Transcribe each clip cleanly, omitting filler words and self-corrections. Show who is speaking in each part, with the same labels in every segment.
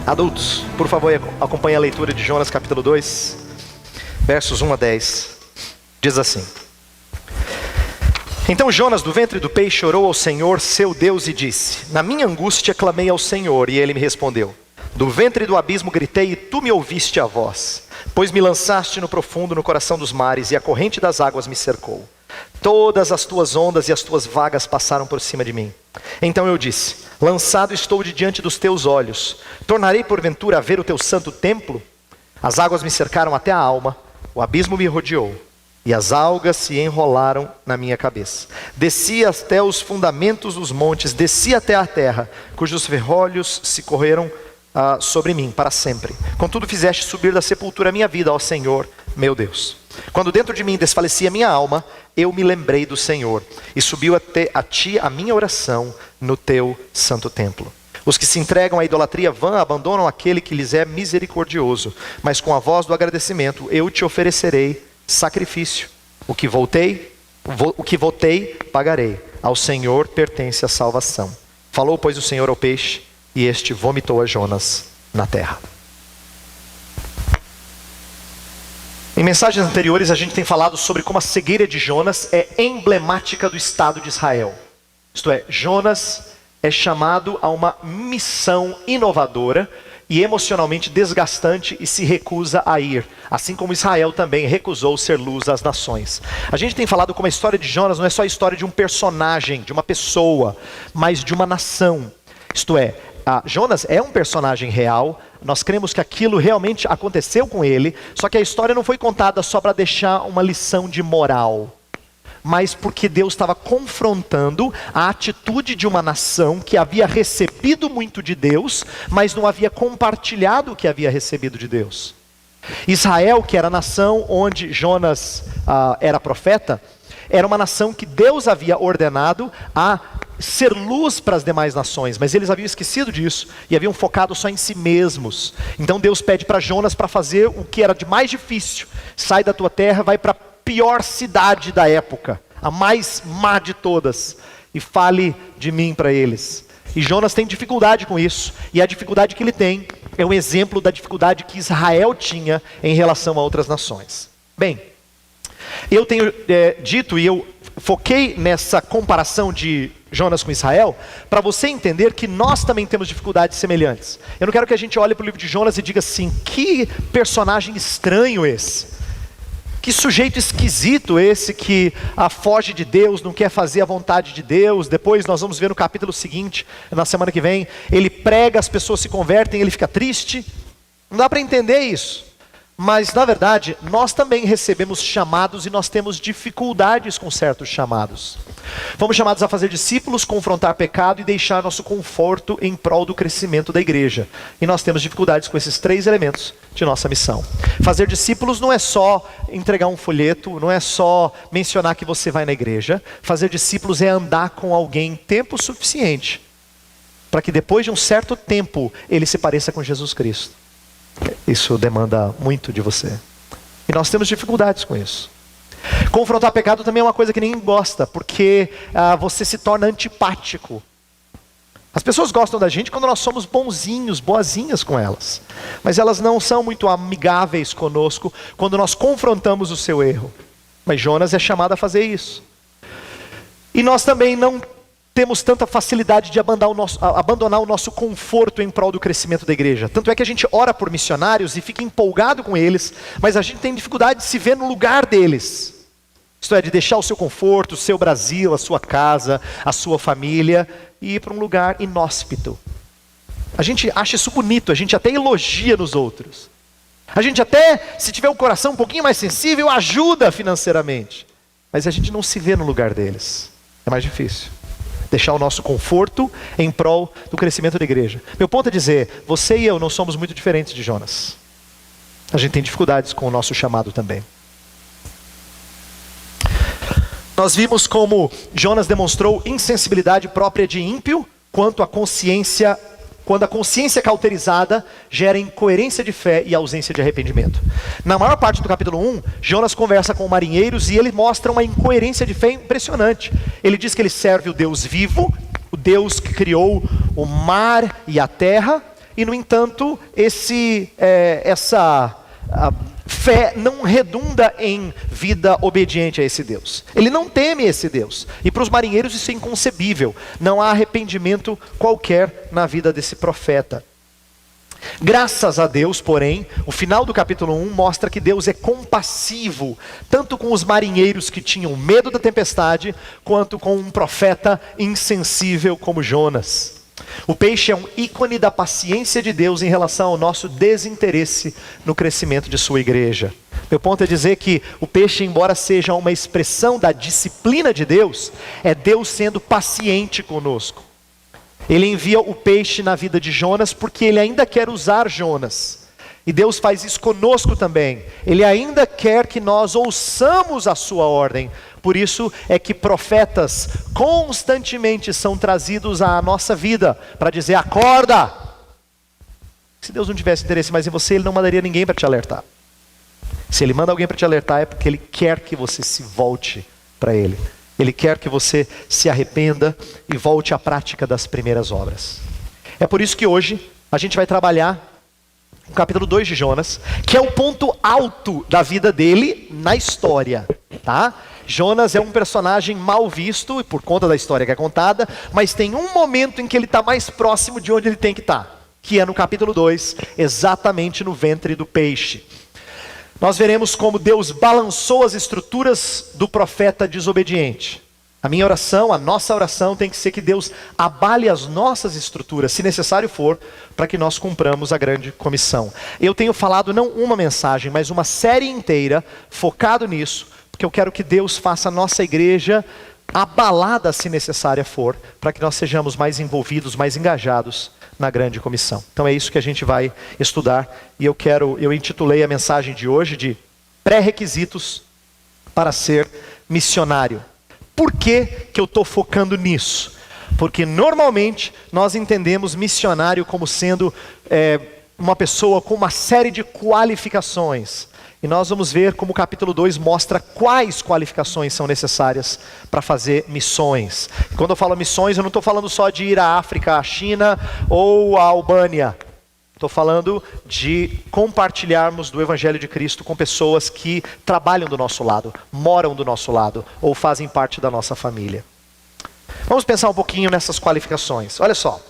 Speaker 1: Adultos, por favor, acompanhe a leitura de Jonas capítulo 2, versos 1 a 10. Diz assim: Então Jonas do ventre do peixe orou ao Senhor seu Deus e disse: Na minha angústia clamei ao Senhor, e ele me respondeu. Do ventre do abismo gritei, e tu me ouviste a voz. Pois me lançaste no profundo, no coração dos mares, e a corrente das águas me cercou. Todas as tuas ondas e as tuas vagas passaram por cima de mim. Então eu disse: Lançado estou de diante dos teus olhos. Tornarei porventura a ver o teu santo templo? As águas me cercaram até a alma, o abismo me rodeou, e as algas se enrolaram na minha cabeça. Desci até os fundamentos dos montes, desci até a terra, cujos ferrolhos se correram sobre mim para sempre. Contudo fizeste subir da sepultura a minha vida, ó Senhor, meu Deus. Quando dentro de mim desfalecia a minha alma, eu me lembrei do Senhor, e subiu até a ti a minha oração no teu santo templo. Os que se entregam à idolatria vã abandonam aquele que lhes é misericordioso, mas com a voz do agradecimento eu te oferecerei sacrifício. O que votei, pagarei. Ao Senhor pertence a salvação. Falou, pois, o Senhor ao peixe, e este vomitou a Jonas na terra. Em mensagens anteriores a gente tem falado sobre como a cegueira de Jonas é emblemática do Estado de Israel. Isto é, Jonas é chamado a uma missão inovadora e emocionalmente desgastante e se recusa a ir. Assim como Israel também recusou ser luz às nações. A gente tem falado como a história de Jonas não é só a história de um personagem, de uma pessoa, mas de uma nação. Isto é, Jonas é um personagem real, nós cremos que aquilo realmente aconteceu com ele, só que a história não foi contada só para deixar uma lição de moral, mas porque Deus estava confrontando a atitude de uma nação que havia recebido muito de Deus, mas não havia compartilhado o que havia recebido de Deus. Israel, que era a nação onde Jonas era profeta, era uma nação que Deus havia ordenado a ser luz para as demais nações, mas eles haviam esquecido disso e haviam focado só em si mesmos. Então Deus pede para Jonas para fazer o que era de mais difícil: sai da tua terra, vai para a pior cidade da época, a mais má de todas, e fale de mim para eles. E Jonas tem dificuldade com isso, e a dificuldade que ele tem é um exemplo da dificuldade que Israel tinha em relação a outras nações. Bem, eu tenho dito, e eu foquei nessa comparação de Jonas com Israel, para você entender que nós também temos dificuldades semelhantes. Eu não quero que a gente olhe para o livro de Jonas e diga assim: que personagem estranho esse, que sujeito esquisito esse que foge de Deus, não quer fazer a vontade de Deus. Depois nós vamos ver no capítulo seguinte, na semana que vem, ele prega, as pessoas se convertem, ele fica triste. Não dá para entender isso. Mas, na verdade, nós também recebemos chamados e nós temos dificuldades com certos chamados. Fomos chamados a fazer discípulos, confrontar pecado e deixar nosso conforto em prol do crescimento da igreja. E nós temos dificuldades com esses 3 elementos de nossa missão. Fazer discípulos não é só entregar um folheto, não é só mencionar que você vai na igreja. Fazer discípulos é andar com alguém tempo suficiente para que depois de um certo tempo ele se pareça com Jesus Cristo. Isso demanda muito de você. E nós temos dificuldades com isso. Confrontar pecado também é uma coisa que ninguém gosta, porque você se torna antipático. As pessoas gostam da gente quando nós somos bonzinhos, boazinhas com elas. Mas elas não são muito amigáveis conosco quando nós confrontamos o seu erro. Mas Jonas é chamado a fazer isso. E nós também não temos tanta facilidade de abandonar o nosso conforto em prol do crescimento da igreja. Tanto é que a gente ora por missionários e fica empolgado com eles, mas a gente tem dificuldade de se ver no lugar deles. Isto é, de deixar o seu conforto, o seu Brasil, a sua casa, a sua família, e ir para um lugar inóspito. A gente acha isso bonito, a gente até elogia nos outros. A gente até, se tiver um coração um pouquinho mais sensível, ajuda financeiramente. Mas a gente não se vê no lugar deles. É mais difícil. Deixar o nosso conforto em prol do crescimento da igreja. Meu ponto é dizer, você e eu não somos muito diferentes de Jonas. A gente tem dificuldades com o nosso chamado também. Nós vimos como Jonas demonstrou insensibilidade própria de ímpio quando a consciência cauterizada gera incoerência de fé e ausência de arrependimento. Na maior parte do capítulo 1, Jonas conversa com marinheiros e ele mostra uma incoerência de fé impressionante. Ele diz que ele serve o Deus vivo, o Deus que criou o mar e a terra, e no entanto, essa fé não redunda em vida obediente a esse Deus. Ele não teme esse Deus. E para os marinheiros isso é inconcebível. Não há arrependimento qualquer na vida desse profeta. Graças a Deus, porém, o final do capítulo 1 mostra que Deus é compassivo, tanto com os marinheiros que tinham medo da tempestade, quanto com um profeta insensível como Jonas. O peixe é um ícone da paciência de Deus em relação ao nosso desinteresse no crescimento de sua igreja. Meu ponto é dizer que o peixe, embora seja uma expressão da disciplina de Deus, é Deus sendo paciente conosco. Ele envia o peixe na vida de Jonas porque ele ainda quer usar Jonas. E Deus faz isso conosco também. Ele ainda quer que nós ouçamos a sua ordem. Por isso é que profetas constantemente são trazidos à nossa vida para dizer: acorda! Se Deus não tivesse interesse mais em você, Ele não mandaria ninguém para te alertar. Se Ele manda alguém para te alertar, é porque Ele quer que você se volte para Ele. Ele quer que você se arrependa e volte à prática das primeiras obras. É por isso que hoje a gente vai trabalhar o capítulo 2 de Jonas, que é o ponto alto da vida dele na história, tá? Jonas é um personagem mal visto, por conta da história que é contada, mas tem um momento em que ele está mais próximo de onde ele tem que estar, que é no capítulo 2, exatamente no ventre do peixe. Nós veremos como Deus balançou as estruturas do profeta desobediente. A minha oração, a nossa oração tem que ser que Deus abale as nossas estruturas, se necessário for, para que nós cumpramos a grande comissão. Eu tenho falado não uma mensagem, mas uma série inteira focado nisso, porque eu quero que Deus faça a nossa igreja abalada, se necessária for, para que nós sejamos mais envolvidos, mais engajados na grande comissão. Então é isso que a gente vai estudar, e eu intitulei a mensagem de hoje de pré-requisitos para ser missionário. Por que que eu estou focando nisso? Porque normalmente nós entendemos missionário como sendo uma pessoa com uma série de qualificações. E nós vamos ver como o capítulo 2 mostra quais qualificações são necessárias para fazer missões. E quando eu falo missões, eu não estou falando só de ir à África, à China ou à Albânia. Estou falando de compartilharmos do Evangelho de Cristo com pessoas que trabalham do nosso lado, moram do nosso lado ou fazem parte da nossa família. Vamos pensar um pouquinho nessas qualificações. Olha só.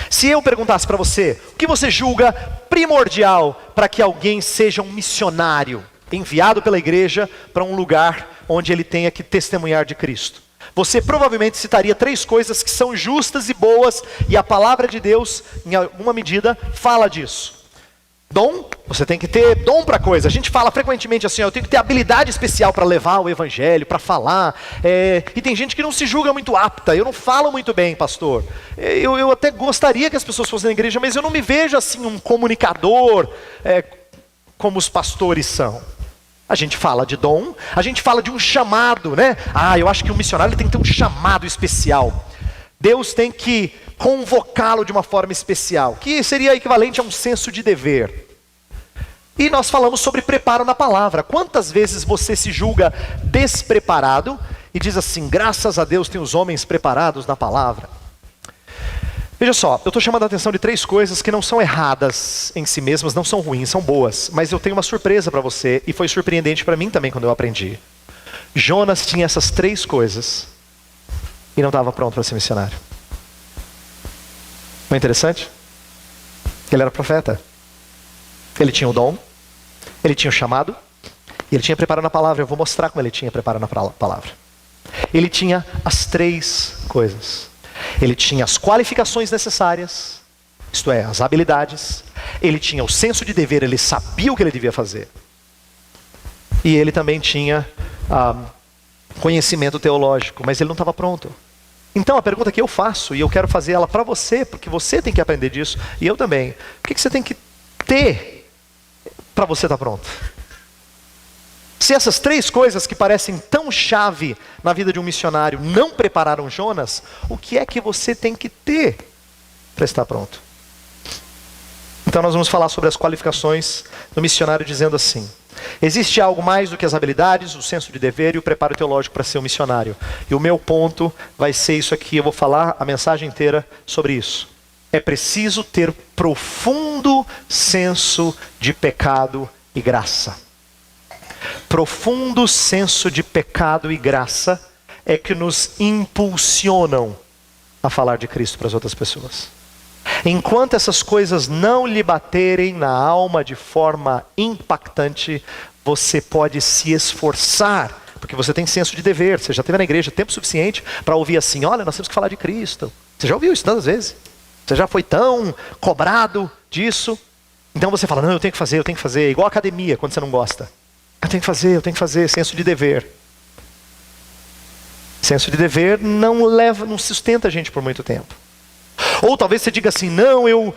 Speaker 1: Se eu perguntasse para você, o que você julga primordial para que alguém seja um missionário, enviado pela igreja para um lugar onde ele tenha que testemunhar de Cristo? Você provavelmente citaria 3 coisas que são justas e boas, e a palavra de Deus, em alguma medida, fala disso. Dom, você tem que ter dom para coisa. A gente fala frequentemente assim, eu tenho que ter habilidade especial para levar o evangelho, para falar. E tem gente que não se julga muito apta. Eu não falo muito bem, pastor. Eu até gostaria que as pessoas fossem na igreja, mas eu não me vejo assim um comunicador como os pastores são. A gente fala de dom, a gente fala de um chamado, né? Eu acho que um missionário tem que ter um chamado especial. Deus tem que convocá-lo de uma forma especial, que seria equivalente a um senso de dever. E nós falamos sobre preparo na palavra. Quantas vezes você se julga despreparado e diz assim, graças a Deus tem os homens preparados na palavra? Veja só, eu estou chamando a atenção de 3 coisas que não são erradas em si mesmas, não são ruins, são boas. Mas eu tenho uma surpresa para você, e foi surpreendente para mim também quando eu aprendi. Jonas tinha essas 3 coisas e não estava pronto para ser missionário. Não é interessante? Ele era profeta. Ele tinha o dom, ele tinha o chamado, e ele tinha preparo na palavra. Eu vou mostrar como ele tinha preparo na palavra. Ele tinha as 3 coisas. Ele tinha as qualificações necessárias, isto é, as habilidades. Ele tinha o senso de dever, ele sabia o que ele devia fazer. E ele também tinha conhecimento teológico, mas ele não estava pronto. Então a pergunta que eu faço, e eu quero fazer ela para você, porque você tem que aprender disso, e eu também. O que você tem que ter para você estar pronto? Se essas 3 coisas que parecem tão chave na vida de um missionário não prepararam Jonas, o que é que você tem que ter para estar pronto? Então nós vamos falar sobre as qualificações do missionário dizendo assim: existe algo mais do que as habilidades, o senso de dever e o preparo teológico para ser um missionário. E o meu ponto vai ser isso aqui, eu vou falar a mensagem inteira sobre isso. é preciso ter profundo senso de pecado e graça. Profundo senso de pecado e graça é que nos impulsionam a falar de Cristo para as outras pessoas. Enquanto essas coisas não lhe baterem na alma de forma impactante, você pode se esforçar, porque você tem senso de dever. Você já esteve na igreja tempo suficiente para ouvir assim: olha, nós temos que falar de Cristo. Você já ouviu isso tantas vezes? Você já foi tão cobrado disso? Então você fala: não, eu tenho que fazer. Igual academia, quando você não gosta. Eu tenho que fazer, senso de dever. Senso de dever não sustenta a gente por muito tempo. Ou talvez você diga assim: não, eu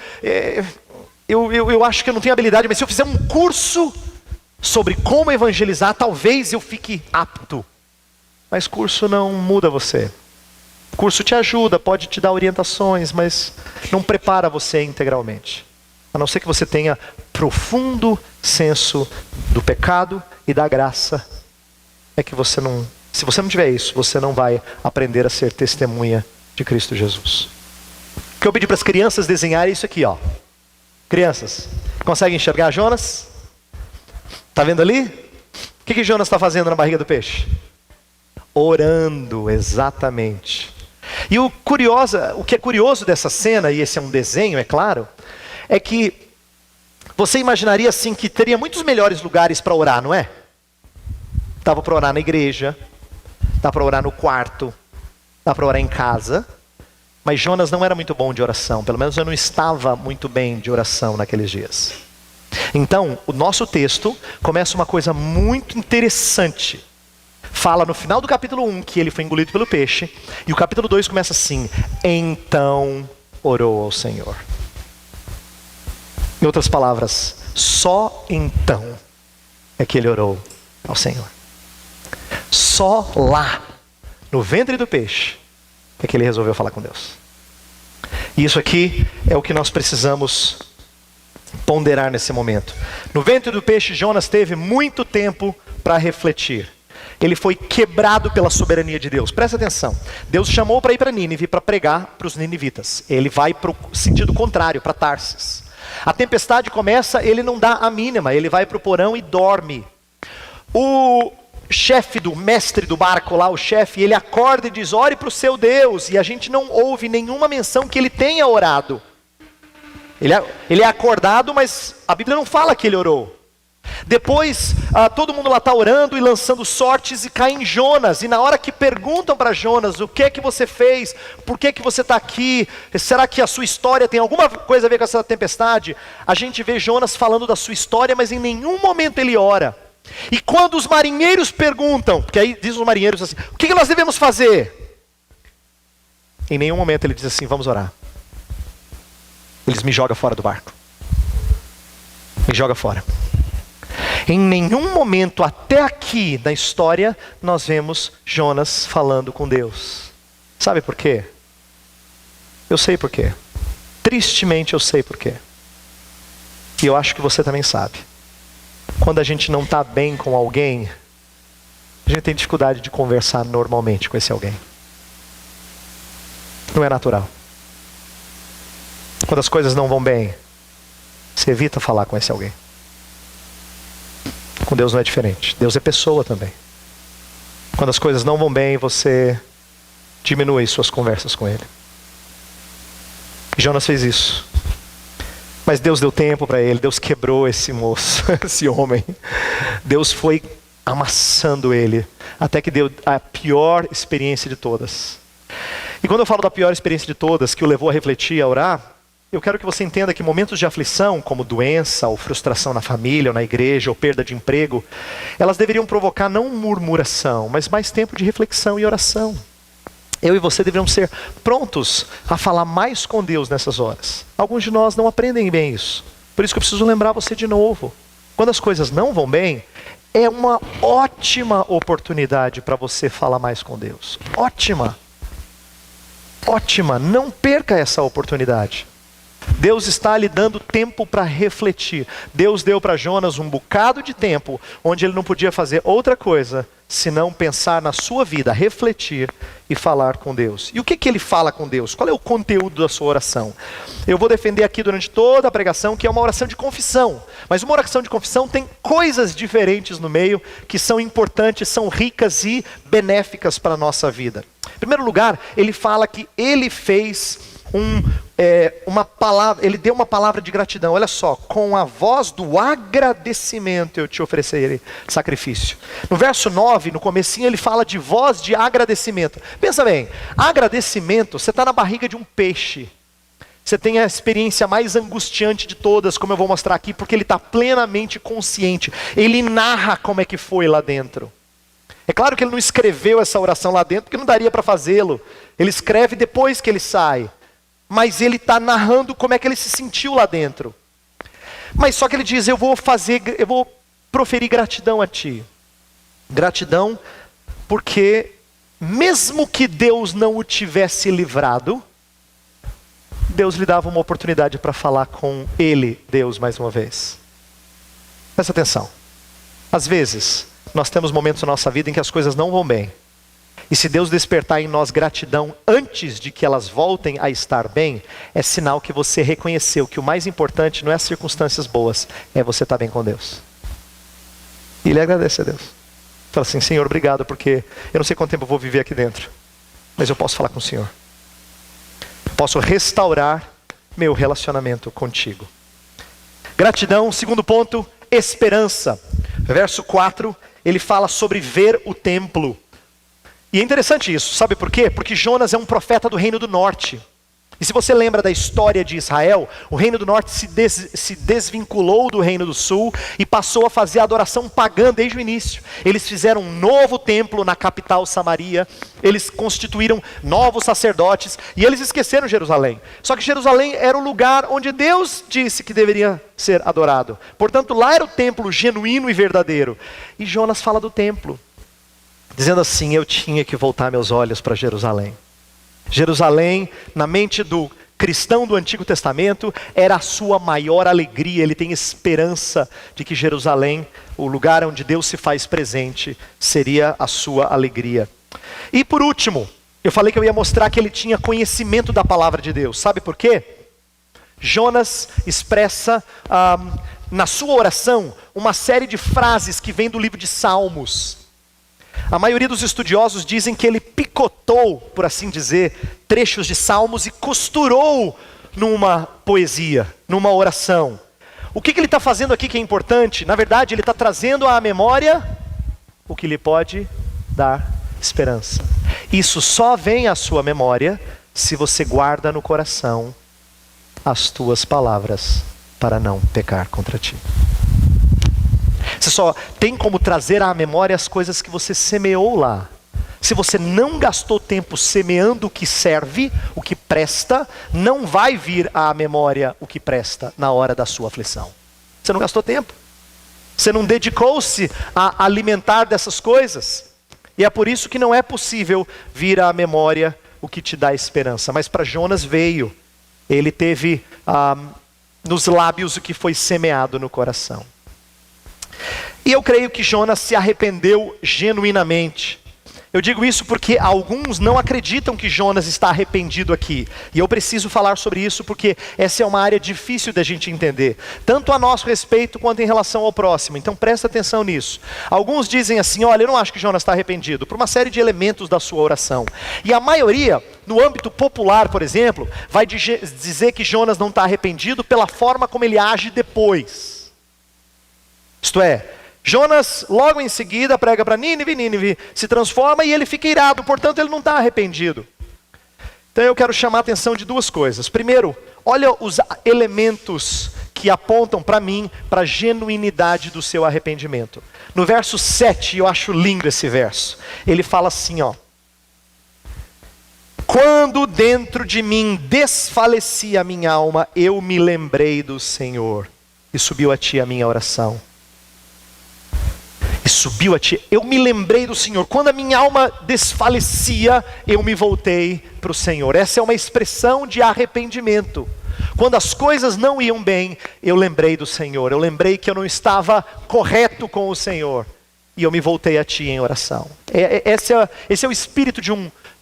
Speaker 1: acho que eu não tenho habilidade, mas se eu fizer um curso sobre como evangelizar, talvez eu fique apto. Mas curso não muda você. Curso te ajuda, pode te dar orientações, mas não prepara você integralmente. A não ser que você tenha profundo senso do pecado e da graça, é que você não... Se você não tiver isso, você não vai aprender a ser testemunha de Cristo Jesus. O que eu pedi para as crianças desenharem é isso aqui, ó. Crianças, conseguem enxergar Jonas? Está vendo ali? O que Jonas está fazendo na barriga do peixe? Orando, exatamente. E o que é curioso dessa cena, e esse é um desenho, é claro, é que você imaginaria assim que teria muitos melhores lugares para orar, não é? Dava para orar na igreja, dá para orar no quarto, dá para orar em casa, mas Jonas não era muito bom de oração, pelo menos eu não estava muito bem de oração naqueles dias. Então, o nosso texto começa uma coisa muito interessante. Fala no final do capítulo 1 que ele foi engolido pelo peixe, e o capítulo 2 começa assim: então orou ao Senhor. Em outras palavras, só então é que ele orou ao Senhor. Só lá, no ventre do peixe, é que ele resolveu falar com Deus. E isso aqui é o que nós precisamos ponderar nesse momento. No ventre do peixe, Jonas teve muito tempo para refletir. Ele foi quebrado pela soberania de Deus. Presta atenção. Deus chamou para ir para Nínive para pregar para os ninivitas. Ele vai para o sentido contrário, para Tarsis. A tempestade começa, ele não dá a mínima. Ele vai para o porão e dorme. O chefe do mestre do barco lá, o chefe, ele acorda e diz: ore para o seu Deus. E a gente não ouve nenhuma menção que ele tenha orado. Ele é acordado, mas a Bíblia não fala que ele orou. Depois, todo mundo lá está orando e lançando sortes e cai em Jonas. E na hora que perguntam para Jonas: o que é que você fez? Por que você está aqui? Será que a sua história tem alguma coisa a ver com essa tempestade? A gente vê Jonas falando da sua história, mas em nenhum momento ele ora. E quando os marinheiros perguntam, porque aí dizem os marinheiros assim: o que nós devemos fazer? Em nenhum momento ele diz assim: vamos orar. Eles me jogam fora do barco. Me joga fora. Em nenhum momento até aqui na história nós vemos Jonas falando com Deus. Sabe por quê? Eu sei por quê. Tristemente eu sei por quê. E eu acho que você também sabe. Quando a gente não está bem com alguém, a gente tem dificuldade de conversar normalmente com esse alguém. Não é natural. Quando as coisas não vão bem, você evita falar com esse alguém. Com Deus não é diferente. Deus é pessoa também. Quando as coisas não vão bem, você diminui suas conversas com Ele. Jonas fez isso. Mas Deus deu tempo para ele. Deus quebrou esse moço, esse homem. Deus foi amassando ele, até que deu a pior experiência de todas. E quando eu falo da pior experiência de todas, que o levou a refletir, a orar, eu quero que você entenda que momentos de aflição, como doença, ou frustração na família, ou na igreja, ou perda de emprego, elas deveriam provocar não murmuração, mas mais tempo de reflexão e oração. Eu e você deveríamos ser prontos a falar mais com Deus nessas horas. Alguns de nós não aprendem bem isso. Por isso que eu preciso lembrar você de novo. Quando as coisas não vão bem, é uma ótima oportunidade para você falar mais com Deus. Ótima. Ótima. Não perca essa oportunidade. Deus está lhe dando tempo para refletir. Deus deu para Jonas um bocado de tempo, onde ele não podia fazer outra coisa, senão pensar na sua vida, refletir e falar com Deus. E o que ele fala com Deus? Qual é o conteúdo da sua oração? Eu vou defender aqui durante toda a pregação que é uma oração de confissão. Mas uma oração de confissão tem coisas diferentes no meio que são importantes, são ricas e benéficas para a nossa vida. Em primeiro lugar, ele fala que ele fez uma palavra, ele deu uma palavra de gratidão. Olha só, com a voz do agradecimento eu te oferecerei sacrifício. No verso 9, no comecinho, ele fala de voz de agradecimento. Pensa bem, agradecimento, você está na barriga de um peixe. Você tem a experiência mais angustiante de todas, como eu vou mostrar aqui, porque ele está plenamente consciente. Ele narra como é que foi lá dentro. É claro que ele não escreveu essa oração lá dentro, porque não daria para fazê-lo. Ele escreve depois que ele sai. Mas ele está narrando como é que ele se sentiu lá dentro. Mas só que ele diz, eu vou proferir gratidão a ti. Gratidão porque mesmo que Deus não o tivesse livrado, Deus lhe dava uma oportunidade para falar com ele, Deus, mais uma vez. Presta atenção. Às vezes, nós temos momentos na nossa vida em que as coisas não vão bem. E se Deus despertar em nós gratidão antes de que elas voltem a estar bem, é sinal que você reconheceu que o mais importante não é as circunstâncias boas, é você estar bem com Deus. E ele agradece a Deus. Fala assim, Senhor, obrigado, porque eu não sei quanto tempo eu vou viver aqui dentro, mas eu posso falar com o Senhor. Posso restaurar meu relacionamento contigo. Gratidão, segundo ponto, esperança. Verso 4, ele fala sobre ver o templo. E é interessante isso, sabe por quê? Porque Jonas é um profeta do reino do norte. E se você lembra da história de Israel, o reino do norte se desvinculou do reino do sul e passou a fazer a adoração pagã desde o início. Eles fizeram um novo templo na capital Samaria, eles constituíram novos sacerdotes e eles esqueceram Jerusalém. Só que Jerusalém era o lugar onde Deus disse que deveria ser adorado. Portanto, lá era o templo genuíno e verdadeiro. E Jonas fala do templo, dizendo assim, eu tinha que voltar meus olhos para Jerusalém. Jerusalém, na mente do cristão do Antigo Testamento, era a sua maior alegria. Ele tem esperança de que Jerusalém, o lugar onde Deus se faz presente, seria a sua alegria. E por último, eu falei que eu ia mostrar que ele tinha conhecimento da palavra de Deus. Sabe por quê? Jonas expressa na sua oração uma série de frases que vem do livro de Salmos. A maioria dos estudiosos dizem que ele picotou, por assim dizer, trechos de salmos e costurou numa poesia, numa oração. O que ele está fazendo aqui que é importante? Na verdade, ele está trazendo à memória o que lhe pode dar esperança. Isso só vem à sua memória se você guarda no coração as tuas palavras para não pecar contra ti. Você só tem como trazer à memória as coisas que você semeou lá. Se você não gastou tempo semeando o que serve, o que presta, não vai vir à memória o que presta na hora da sua aflição. Você não gastou tempo. Você não dedicou-se a alimentar dessas coisas. E é por isso que não é possível vir à memória o que te dá esperança. Mas para Jonas veio. Ele teve nos lábios o que foi semeado no coração. E eu creio que Jonas se arrependeu genuinamente. Eu digo isso porque alguns não acreditam que Jonas está arrependido aqui. E eu preciso falar sobre isso porque essa é uma área difícil da gente entender. Tanto a nosso respeito quanto em relação ao próximo. Então presta atenção nisso. Alguns dizem assim, olha, eu não acho que Jonas está arrependido. Por uma série de elementos da sua oração. E a maioria, no âmbito popular, por exemplo, vai dizer que Jonas não está arrependido pela forma como ele age depois. Isto é, Jonas logo em seguida prega para Nínive, Nínive se transforma e ele fica irado, portanto ele não está arrependido. Então eu quero chamar a atenção de duas coisas. Primeiro, olha os elementos que apontam para mim, para a genuinidade do seu arrependimento. No verso 7, eu acho lindo esse verso. Ele fala assim, ó. Quando dentro de mim desfalecia a minha alma, eu me lembrei do Senhor. E subiu a ti a minha oração. E subiu a ti, eu me lembrei do Senhor. Quando a minha alma desfalecia, eu me voltei para o Senhor. Essa é uma expressão de arrependimento. Quando as coisas não iam bem, eu lembrei do Senhor. Eu lembrei que eu não estava correto com o Senhor. e eu me voltei a ti em oração. Esse é o espírito de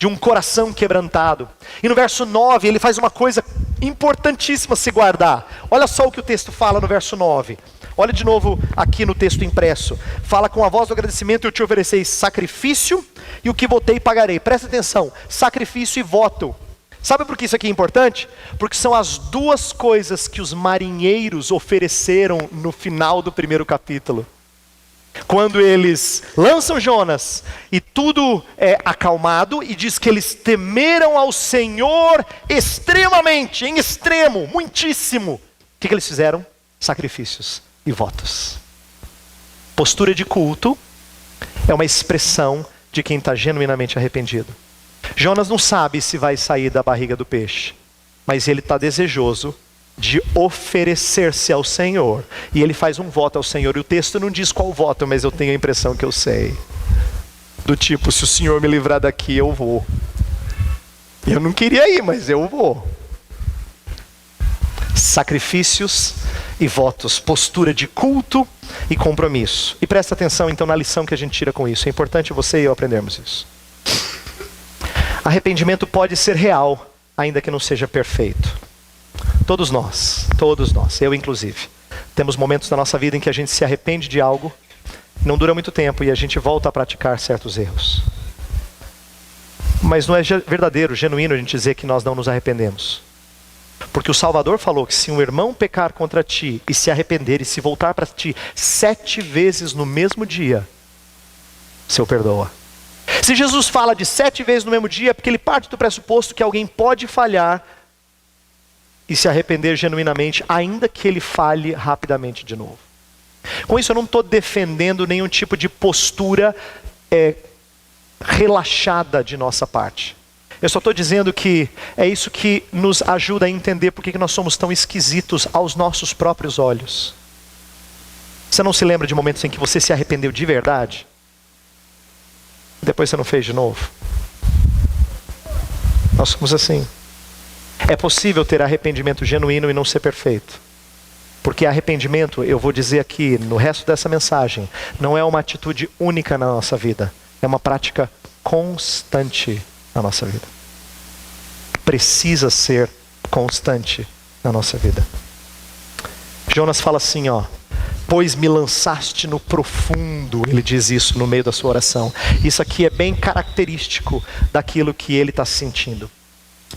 Speaker 1: um coração quebrantado. E no verso 9, ele faz uma coisa importantíssima se guardar. Olha só o que o texto fala no verso 9. Olha de novo aqui no texto impresso. Fala: com a voz do agradecimento eu te ofereceis sacrifício, e o que votei pagarei. Presta atenção, sacrifício e voto. Sabe por que isso aqui é importante? Porque são as duas coisas que os marinheiros ofereceram no final do primeiro capítulo. Quando eles lançam Jonas e tudo é acalmado, e diz que eles temeram ao Senhor extremamente, em extremo, muitíssimo. O que eles fizeram? Sacrifícios e votos. Postura de culto é uma expressão de quem está genuinamente arrependido. Jonas não sabe se vai sair da barriga do peixe, mas ele está desejoso de oferecer-se ao Senhor. E ele faz um voto ao Senhor. E o texto não diz qual voto, mas eu tenho a impressão que eu sei. Do tipo: se o Senhor me livrar daqui, eu vou. Eu não queria ir, mas eu vou. Sacrifícios e votos, postura de culto e compromisso. E presta atenção então na lição que a gente tira com isso. É importante você e eu aprendermos isso. Arrependimento pode ser real, ainda que não seja perfeito. Todos nós, eu inclusive, temos momentos na nossa vida em que a gente se arrepende de algo, não dura muito tempo e a gente volta a praticar certos erros. Mas não é verdadeiro, genuíno a gente dizer que nós não nos arrependemos. Porque o Salvador falou que se um irmão pecar contra ti e se arrepender e se voltar para ti 7 vezes no mesmo dia, o Senhor perdoa. Se Jesus fala de 7 vezes no mesmo dia, é porque ele parte do pressuposto que alguém pode falhar e se arrepender genuinamente, ainda que ele falhe rapidamente de novo. Com isso eu não estou defendendo nenhum tipo de postura relaxada de nossa parte. Eu só estou dizendo que é isso que nos ajuda a entender por que nós somos tão esquisitos aos nossos próprios olhos. Você não se lembra de momentos em que você se arrependeu de verdade? Depois você não fez de novo? Nós somos assim. É possível ter arrependimento genuíno e não ser perfeito. Porque arrependimento, eu vou dizer aqui no resto dessa mensagem, não é uma atitude única na nossa vida. É uma prática constante na nossa vida. Precisa ser constante na nossa vida. Jonas fala assim, pois me lançaste no profundo. Ele diz isso no meio da sua oração. Isso aqui é bem característico daquilo que ele está sentindo.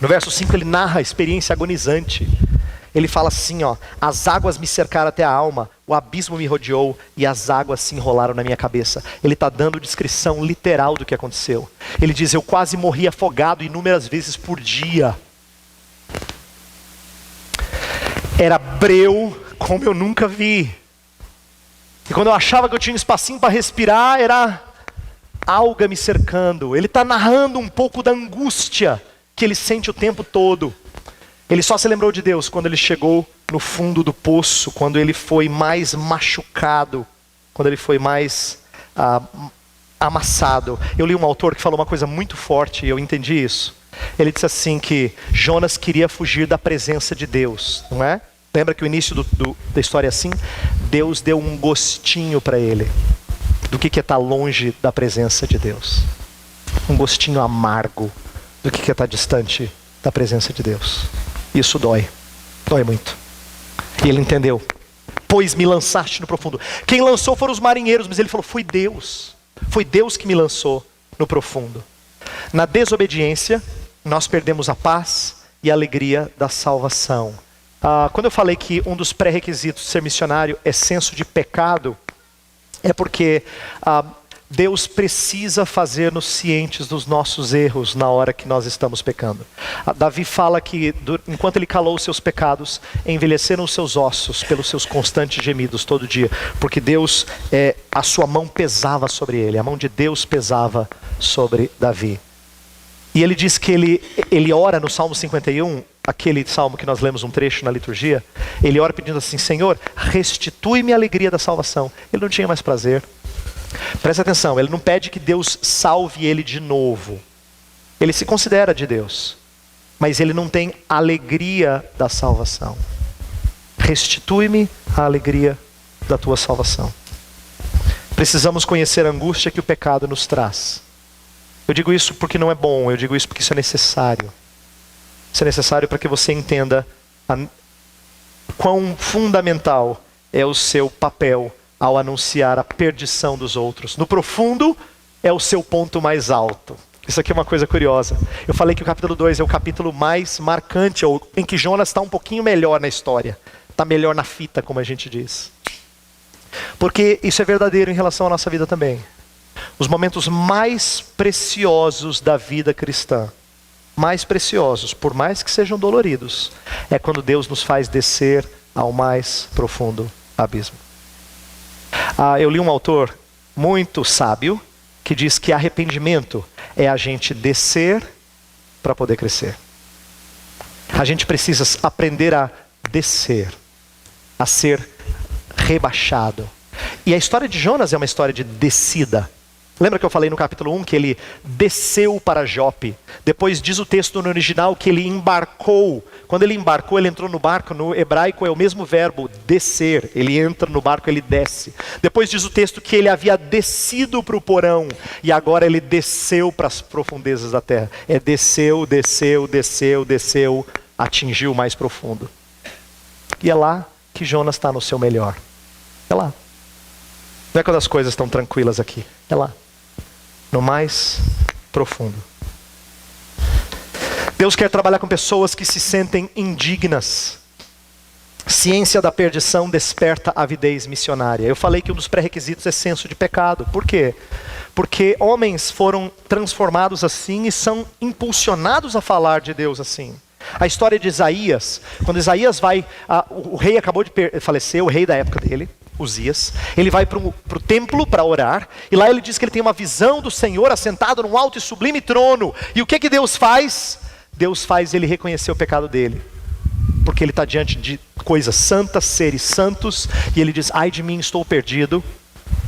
Speaker 1: No verso 5 ele narra a experiência agonizante. Ele fala assim, as águas me cercaram até a alma, o abismo me rodeou e as águas se enrolaram na minha cabeça. Ele está dando descrição literal do que aconteceu. Ele diz: eu quase morri afogado inúmeras vezes por dia. Era breu como eu nunca vi. E quando eu achava que eu tinha um espacinho para respirar, era alga me cercando. Ele está narrando um pouco da angústia que ele sente o tempo todo. Ele só se lembrou de Deus quando ele chegou no fundo do poço, quando ele foi mais machucado, quando ele foi mais amassado. Eu li um autor que falou uma coisa muito forte e eu entendi isso. Ele disse assim que Jonas queria fugir da presença de Deus, não é? Lembra que o início da história é assim? Deus deu um gostinho para ele do que é estar longe da presença de Deus. Um gostinho amargo do que é estar distante da presença de Deus. Isso dói muito. E ele entendeu. Pois me lançaste no profundo. Quem lançou foram os marinheiros, mas ele falou: foi Deus que me lançou no profundo. Na desobediência, nós perdemos a paz e a alegria da salvação. Quando eu falei que um dos pré-requisitos de ser missionário é senso de pecado, é porque Deus precisa fazer-nos cientes dos nossos erros na hora que nós estamos pecando. Davi fala que enquanto ele calou os seus pecados, envelheceram os seus ossos pelos seus constantes gemidos todo dia. Porque Deus, a sua mão pesava sobre ele, a mão de Deus pesava sobre Davi. E ele diz que ele ora no Salmo 51, aquele salmo que nós lemos um trecho na liturgia, ele ora pedindo assim: Senhor, restitui-me a alegria da salvação. Ele não tinha mais prazer. Presta atenção, ele não pede que Deus salve ele de novo. Ele se considera de Deus, mas ele não tem alegria da salvação. Restitui-me a alegria da tua salvação. Precisamos conhecer a angústia que o pecado nos traz. Eu digo isso porque não é bom, eu digo isso porque isso é necessário. Isso é necessário para que você entenda quão fundamental é o seu papel ao anunciar a perdição dos outros. No profundo, é o seu ponto mais alto. Isso aqui é uma coisa curiosa. Eu falei que o capítulo 2 é o capítulo mais marcante, ou em que Jonas está um pouquinho melhor na história. Está melhor na fita, como a gente diz. Porque isso é verdadeiro em relação à nossa vida também. Os momentos mais preciosos da vida cristã, mais preciosos, por mais que sejam doloridos, é quando Deus nos faz descer ao mais profundo abismo. Eu li um autor muito sábio que diz que arrependimento é a gente descer para poder crescer. A gente precisa aprender a descer, a ser rebaixado. E a história de Jonas é uma história de descida. Lembra que eu falei no capítulo 1 que ele desceu para Jope? Depois diz o texto no original que ele embarcou. Quando ele embarcou, ele entrou no barco. No hebraico é o mesmo verbo, descer. Ele entra no barco, ele desce. Depois diz o texto que ele havia descido para o porão. E agora ele desceu para as profundezas da terra. É desceu, desceu, desceu, desceu, atingiu o mais profundo. E é lá que Jonas está no seu melhor. É lá. Não é quando as coisas estão tranquilas aqui. É lá. No mais profundo. Deus quer trabalhar com pessoas que se sentem indignas. Ciência da perdição desperta avidez missionária. Eu falei que um dos pré-requisitos é senso de pecado. Por quê? Porque homens foram transformados assim e são impulsionados a falar de Deus assim. A história de Isaías, quando Isaías vai, o rei acabou de falecer, o rei da época dele, Uzias, ele vai para o templo para orar, e lá ele diz que ele tem uma visão do Senhor assentado num alto e sublime trono. E o que Deus faz? Deus faz ele reconhecer o pecado dele, porque ele está diante de coisas santas, seres santos, e ele diz: ai de mim, estou perdido,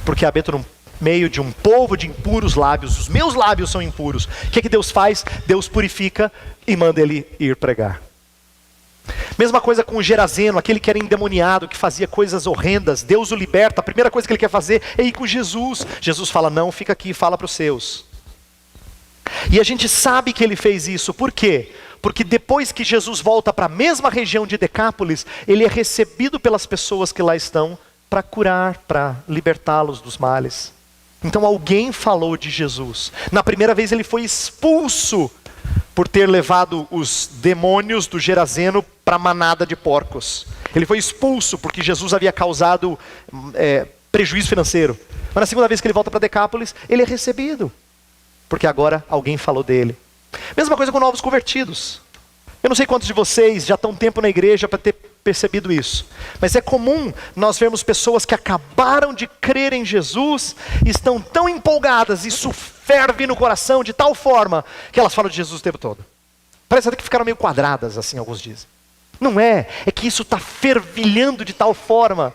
Speaker 1: porque habito no meio de um povo de impuros lábios, os meus lábios são impuros. O que Deus faz? Deus purifica e manda ele ir pregar. Mesma coisa com o Gerazeno, aquele que era endemoniado, que fazia coisas horrendas. Deus o liberta, a primeira coisa que ele quer fazer é ir com Jesus. Jesus fala: não, fica aqui e fala para os seus. E a gente sabe que ele fez isso, por quê? Porque depois que Jesus volta para a mesma região de Decápolis, ele é recebido pelas pessoas que lá estão para curar, para libertá-los dos males. Então alguém falou de Jesus. Na primeira vez ele foi expulso por ter levado os demônios do Gerazeno para a manada de porcos. Ele foi expulso porque Jesus havia causado prejuízo financeiro. Mas na segunda vez que ele volta para Decápolis, ele é recebido, porque agora alguém falou dele. Mesma coisa com novos convertidos. Eu não sei quantos de vocês já estão um tempo na igreja para ter percebido isso, mas é comum nós vermos pessoas que acabaram de crer em Jesus e estão tão empolgadas, isso ferve no coração de tal forma que elas falam de Jesus o tempo todo. Parece até que ficaram meio quadradas, assim alguns dizem. Não é que isso está fervilhando de tal forma.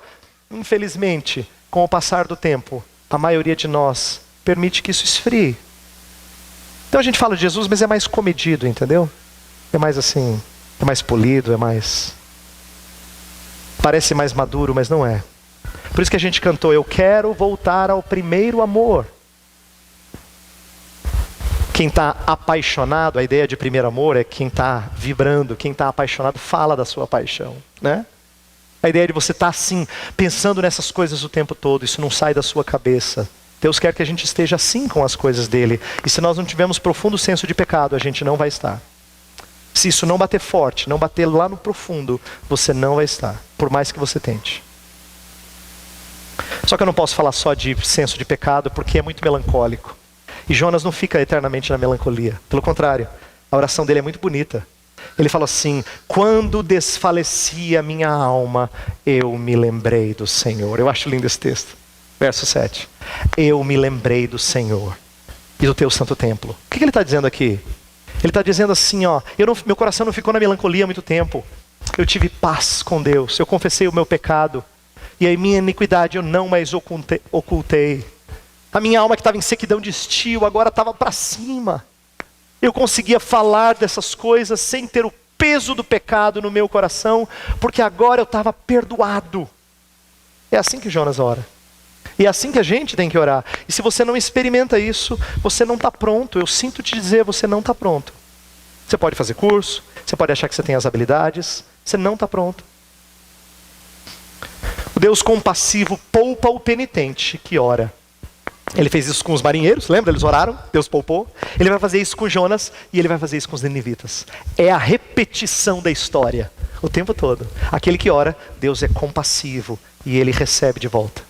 Speaker 1: Infelizmente, com o passar do tempo, a maioria de nós permite que isso esfrie. Então a gente fala de Jesus, mas é mais comedido, entendeu? É mais assim, é mais polido, é mais... parece mais maduro, mas não é. Por isso que a gente cantou: eu quero voltar ao primeiro amor. Quem está apaixonado, a ideia de primeiro amor é quem está vibrando, quem está apaixonado fala da sua paixão, né? A ideia de você estar assim, pensando nessas coisas o tempo todo, isso não sai da sua cabeça. Deus quer que a gente esteja assim com as coisas dele. E se nós não tivermos profundo senso de pecado, a gente não vai estar. Se isso não bater forte, não bater lá no profundo, você não vai estar, por mais que você tente. Só que eu não posso falar só de senso de pecado, porque é muito melancólico. E Jonas não fica eternamente na melancolia. Pelo contrário, a oração dele é muito bonita. Ele fala assim: quando desfalecia minha alma, eu me lembrei do Senhor. Eu acho lindo esse texto. Verso 7. Eu me lembrei do Senhor e do teu santo templo. O que ele está dizendo aqui? Ele está dizendo assim, meu coração não ficou na melancolia há muito tempo. Eu tive paz com Deus, eu confessei o meu pecado, e a minha iniquidade eu não mais ocultei. A minha alma que estava em sequidão de estio, agora estava para cima. Eu conseguia falar dessas coisas sem ter o peso do pecado no meu coração, porque agora eu estava perdoado. É assim que Jonas ora. E é assim que a gente tem que orar. E se você não experimenta isso, você não está pronto. Eu sinto te dizer, você não está pronto. Você pode fazer curso, você pode achar que você tem as habilidades, você não está pronto. O Deus compassivo poupa o penitente que ora. Ele fez isso com os marinheiros, lembra? Eles oraram, Deus poupou. Ele vai fazer isso com Jonas e ele vai fazer isso com os ninivitas. É a repetição da história, o tempo todo. Aquele que ora, Deus é compassivo e ele recebe de volta.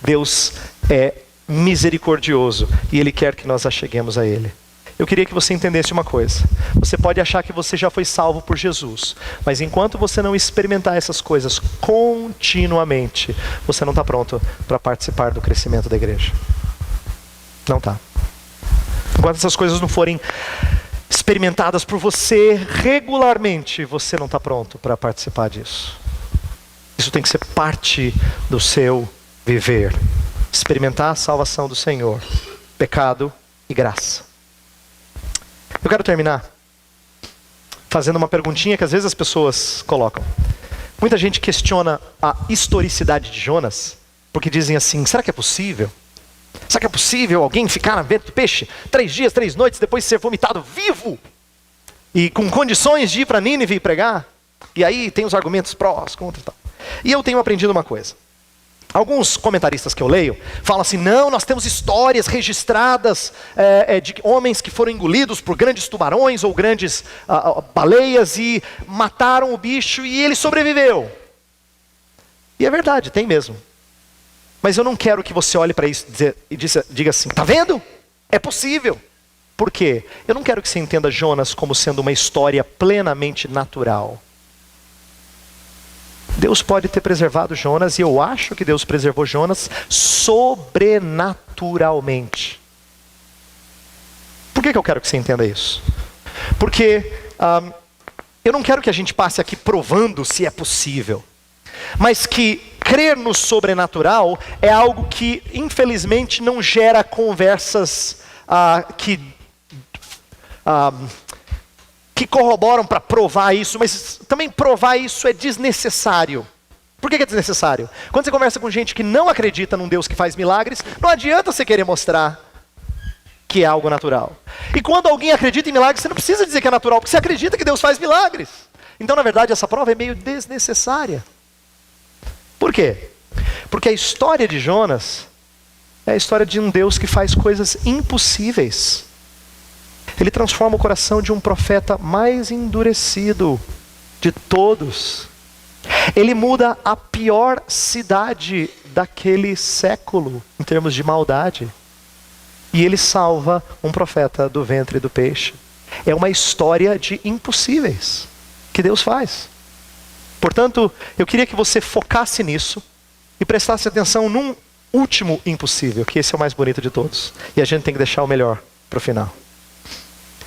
Speaker 1: Deus é misericordioso e Ele quer que nós acheguemos a Ele. Eu queria que você entendesse uma coisa. Você pode achar que você já foi salvo por Jesus, mas enquanto você não experimentar essas coisas continuamente, você não está pronto para participar do crescimento da igreja. Não está. Enquanto essas coisas não forem experimentadas por você regularmente, você não está pronto para participar disso. Isso tem que ser parte do seu viver, experimentar a salvação do Senhor, pecado e graça. Eu quero terminar fazendo uma perguntinha que às vezes as pessoas colocam. Muita gente questiona a historicidade de Jonas, porque dizem assim, será que é possível? Será que é possível alguém ficar na vento do peixe 3 dias, 3 noites, depois ser vomitado vivo? E com condições de ir para Nínive e pregar? E aí tem os argumentos prós, contra e tal. E eu tenho aprendido uma coisa. Alguns comentaristas que eu leio falam assim, não, nós temos histórias registradas de homens que foram engolidos por grandes tubarões ou grandes baleias e mataram o bicho e ele sobreviveu. E é verdade, tem mesmo. Mas eu não quero que você olhe para isso e diga assim, tá vendo? É possível. Por quê? Eu não quero que você entenda Jonas como sendo uma história plenamente natural. Deus pode ter preservado Jonas, e eu acho que Deus preservou Jonas sobrenaturalmente. Por que eu quero que você entenda isso? Porque eu não quero que a gente passe aqui provando se é possível, mas que crer no sobrenatural é algo que infelizmente não gera conversas que corroboram para provar isso, mas também provar isso é desnecessário. Por que é desnecessário? Quando você conversa com gente que não acredita num Deus que faz milagres, não adianta você querer mostrar que é algo natural. E quando alguém acredita em milagres, você não precisa dizer que é natural, porque você acredita que Deus faz milagres. Então, na verdade, essa prova é meio desnecessária. Por quê? Porque a história de Jonas é a história de um Deus que faz coisas impossíveis. Ele transforma o coração de um profeta mais endurecido de todos. Ele muda a pior cidade daquele século, em termos de maldade. E ele salva um profeta do ventre do peixe. É uma história de impossíveis que Deus faz. Portanto, eu queria que você focasse nisso e prestasse atenção num último impossível, que esse é o mais bonito de todos. E a gente tem que deixar o melhor para o final.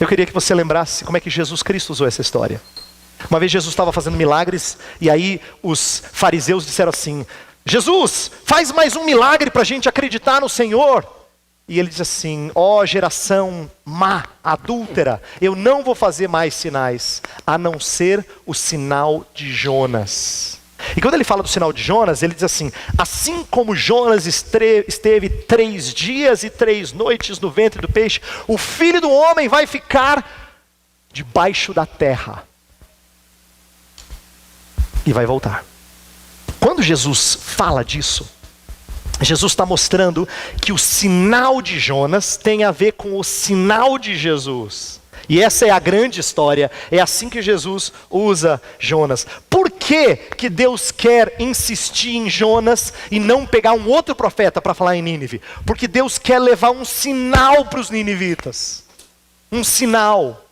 Speaker 1: Eu queria que você lembrasse como é que Jesus Cristo usou essa história. Uma vez Jesus estava fazendo milagres, e aí os fariseus disseram assim, Jesus, faz mais um milagre para a gente acreditar no Senhor. E ele diz assim, ó geração má, adúltera, eu não vou fazer mais sinais, a não ser o sinal de Jonas. E quando ele fala do sinal de Jonas, ele diz assim, assim como Jonas esteve 3 dias e 3 noites no ventre do peixe, o Filho do Homem vai ficar debaixo da terra. E vai voltar. Quando Jesus fala disso, Jesus está mostrando que o sinal de Jonas tem a ver com o sinal de Jesus. E essa é a grande história, é assim que Jesus usa Jonas. Por que que Deus quer insistir em Jonas e não pegar um outro profeta para falar em Nínive? Porque Deus quer levar um sinal para os ninivitas. Um sinal.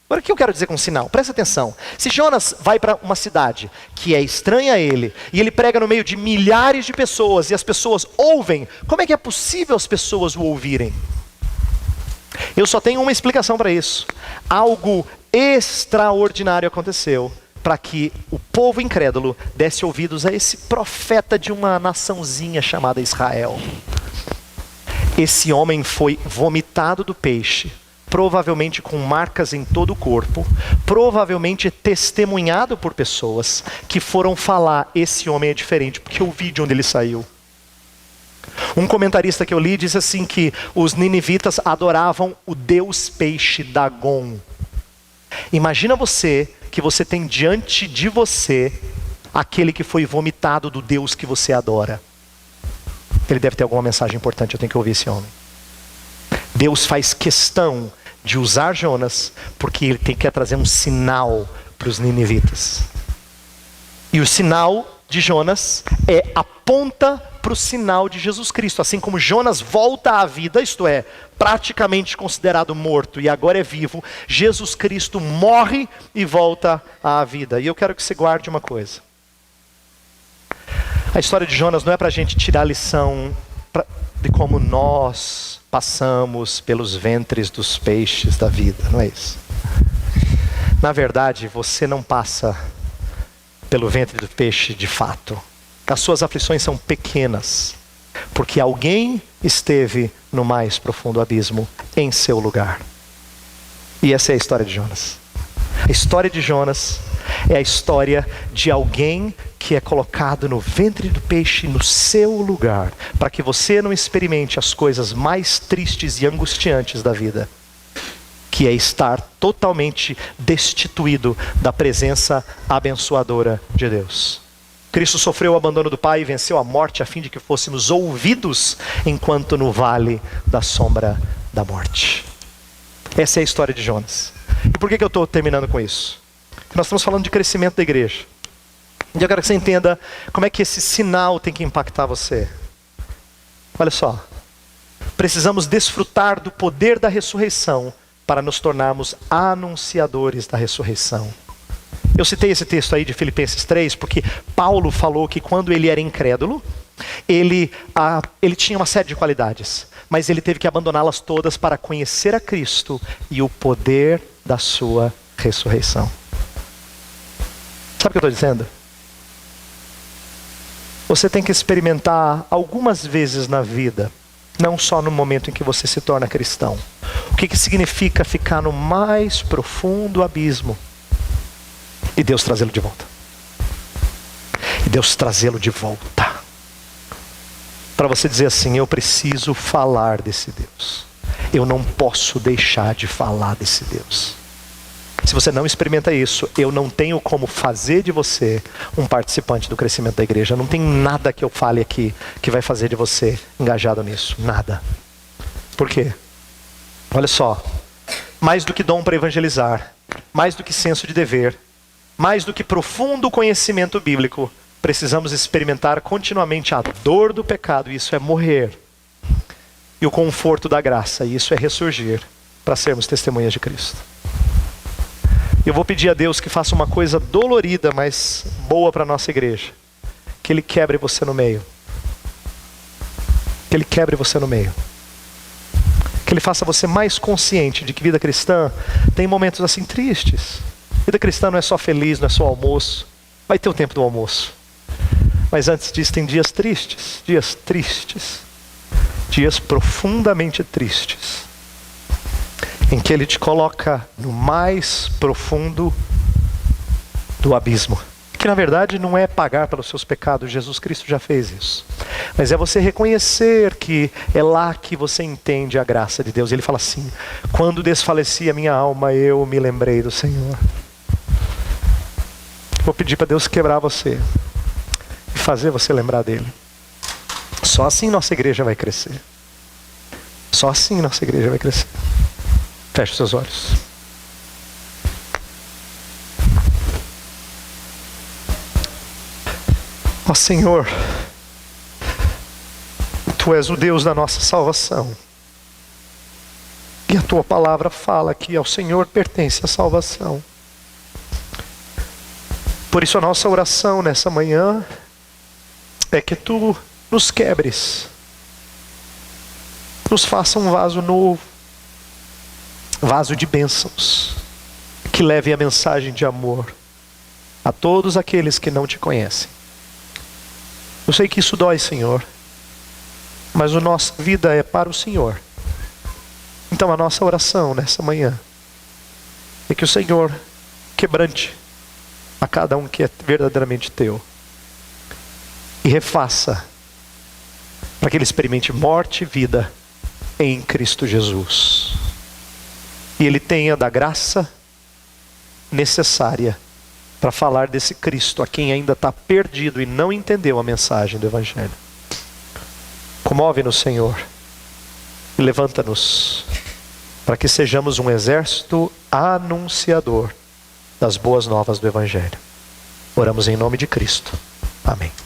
Speaker 1: Agora o que eu quero dizer com sinal? Presta atenção. Se Jonas vai para uma cidade que é estranha a ele, e ele prega no meio de milhares de pessoas, e as pessoas ouvem, como é que é possível as pessoas o ouvirem? Eu só tenho uma explicação para isso. Algo extraordinário aconteceu para que o povo incrédulo desse ouvidos a esse profeta de uma naçãozinha chamada Israel. Esse homem foi vomitado do peixe, provavelmente com marcas em todo o corpo, provavelmente testemunhado por pessoas que foram falar, esse homem é diferente, porque eu vi de onde ele saiu. Um comentarista que eu li disse assim que os ninivitas adoravam o deus peixe Dagon. Imagina você que você tem diante de você aquele que foi vomitado do Deus que você adora. Ele deve ter alguma mensagem importante, eu tenho que ouvir esse homem. Deus faz questão de usar Jonas porque ele quer trazer um sinal para os ninivitas. E o sinal de Jonas aponta para o sinal de Jesus Cristo. Assim como Jonas volta à vida, isto é, praticamente considerado morto e agora é vivo, Jesus Cristo morre e volta à vida. E eu quero que você guarde uma coisa. A história de Jonas não é para a gente tirar lição de como nós passamos pelos ventres dos peixes da vida, não é isso. Na verdade, você não passa pelo ventre do peixe de fato. As suas aflições são pequenas, porque alguém esteve no mais profundo abismo em seu lugar. E essa é a história de Jonas. A história de Jonas é a história de alguém que é colocado no ventre do peixe no seu lugar, para que você não experimente as coisas mais tristes e angustiantes da vida, que é estar totalmente destituído da presença abençoadora de Deus. Cristo sofreu o abandono do Pai e venceu a morte a fim de que fôssemos ouvidos enquanto no vale da sombra da morte. Essa é a história de Jonas. E por que eu estou terminando com isso? Porque nós estamos falando de crescimento da igreja. E eu quero que você entenda como é que esse sinal tem que impactar você. Olha só. Precisamos desfrutar do poder da ressurreição para nos tornarmos anunciadores da ressurreição. Eu citei esse texto aí de Filipenses 3, porque Paulo falou que quando ele era incrédulo, ele tinha uma série de qualidades, mas ele teve que abandoná-las todas para conhecer a Cristo e o poder da sua ressurreição. Sabe o que eu estou dizendo? Você tem que experimentar algumas vezes na vida, não só no momento em que você se torna cristão. O que significa ficar no mais profundo abismo e Deus trazê-lo de volta. E Deus trazê-lo de volta. Para você dizer assim, eu preciso falar desse Deus. Eu não posso deixar de falar desse Deus. Se você não experimenta isso, eu não tenho como fazer de você um participante do crescimento da igreja. Não tem nada que eu fale aqui que vai fazer de você engajado nisso. Nada. Por quê? Olha só. Mais do que dom para evangelizar, mais do que senso de dever, mais do que profundo conhecimento bíblico, precisamos experimentar continuamente a dor do pecado, e isso é morrer. E o conforto da graça, e isso é ressurgir, para sermos testemunhas de Cristo. Eu vou pedir a Deus que faça uma coisa dolorida, mas boa para a nossa igreja. Que Ele quebre você no meio. Que Ele quebre você no meio. Que Ele faça você mais consciente de que vida cristã tem momentos assim tristes. Vida cristã não é só feliz, não é só almoço. Vai ter o tempo do almoço. Mas antes disso tem dias tristes. Dias tristes. Dias profundamente tristes. Em que Ele te coloca no mais profundo do abismo. Que na verdade não é pagar pelos seus pecados, Jesus Cristo já fez isso. Mas é você reconhecer que é lá que você entende a graça de Deus. Ele fala assim, quando desfalecia a minha alma, eu me lembrei do Senhor. Vou pedir para Deus quebrar você e fazer você lembrar dele. Só assim nossa igreja vai crescer. Só assim nossa igreja vai crescer. Feche os seus olhos. Ó Senhor, Tu és o Deus da nossa salvação. E a Tua palavra fala que ao Senhor pertence a salvação. Por isso a nossa oração nessa manhã é que Tu nos quebres. Nos faça um vaso novo. Vaso de bênçãos, que leve a mensagem de amor a todos aqueles que não Te conhecem. Eu sei que isso dói, Senhor, mas a nossa vida é para o Senhor. Então a nossa oração nessa manhã é que o Senhor quebrante a cada um que é verdadeiramente Teu e refaça para que ele experimente morte e vida em Cristo Jesus. E ele tenha da graça necessária para falar desse Cristo a quem ainda está perdido e não entendeu a mensagem do Evangelho. Comove-nos, Senhor, e levanta-nos para que sejamos um exército anunciador das boas novas do Evangelho. Oramos em nome de Cristo. Amém.